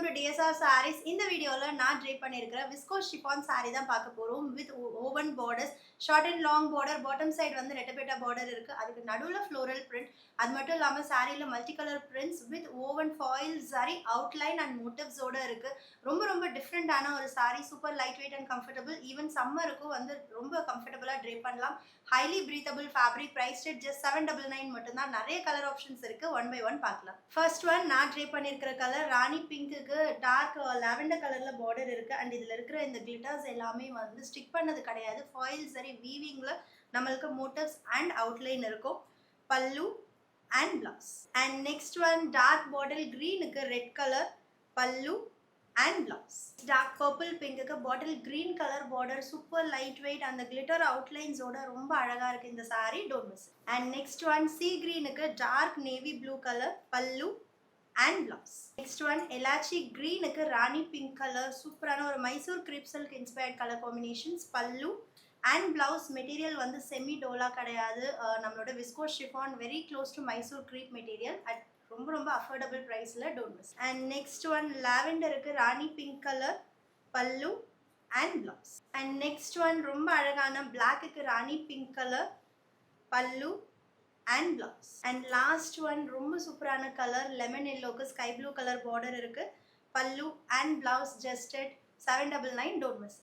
Welcome to TSR saris. இந்த வீடியோவில் நான் ட்ரை பண்ணியிருக்கிற விஸ்கோஸ் ஷிஃபான் சாரீ தான் பார்க்க போகிறோம். With own borders, short and long border, bottom side வந்து ரெட்டபெட்டா பார்டர் இருக்குது. அதுக்கு நடுவில் ஃப்ளோரல் பிரிண்ட். அது மட்டும் இல்லாமல் சாரியில் multi colour prints with woven foil sari outline and மோட்டிவ்ஸோடு இருக்குது. ரொம்ப ரொம்ப டிஃப்ரெண்ட்டான ஒரு sari. Super light weight and comfortable. Even சம்மருக்கும் வந்து ரொம்ப கம்ஃபர்டபுளாக ட்ரை பண்ணலாம். Highly breathable fabric. Price rate just 799 மட்டும்தான். நிறைய கலர் ஆப்ஷன்ஸ் இருக்குது. ஒன் பை ஒன் பார்க்கலாம். ஃபர்ஸ்ட் ஒன் நான் ட்ரை பண்ணியிருக்கிற கலர் ராணி பிங்க்குக்கு டார்க் லாவெண்டர் கலரில் பார்டர் இருக்குது. அண்ட் இதில் இருக்கிற இந்த கிளிட்டர்ஸ் எல்லாமே வந்து ஸ்டிக் பண்ணது கிடையாது. ஃபாயில் சரி வீவிங்கில் நம்மளுக்கு மோட்டிவ்ஸ் அண்ட் அவுட்லைன் இருக்கும். Pallu and blouse. And next one dark bottle க்ரீனுக்கு red colour pallu and blouse. Dark purple பிங்க்குக்கு bottle green colour border. Super light weight. அந்த கிளிட்டர் அவுட்லைன்ஸோட ரொம்ப அழகாக இருக்குது இந்த sari. Don't miss. And next one sea க்ரீனுக்கு dark navy blue colour pallu and blouse. Next one elaichi க்ரீனுக்கு ராணி பிங்க் கலர். சூப்பரான ஒரு Mysore crepe silk inspired colour combinations. Pallu and blouse. Material வந்து செமி டோலா கிடையாது. நம்மளோட viscose chiffon very close to Mysore crepe material at ரொம்ப ரொம்ப affordable ப்ரைஸில். Don't miss. And next one லாவெண்டருக்கு rani pink colour pallu and blouse. And next one ரொம்ப அழகான பிளாக்குக்கு rani pink colour pallu and blouse. And last one ரொம்ப சூப்பரான கலர் லெமன் எல்லோக்கு ஸ்கை ப்ளூ கலர் பார்டர் இருக்குது. Pallu and blouse just at 799. Don't miss.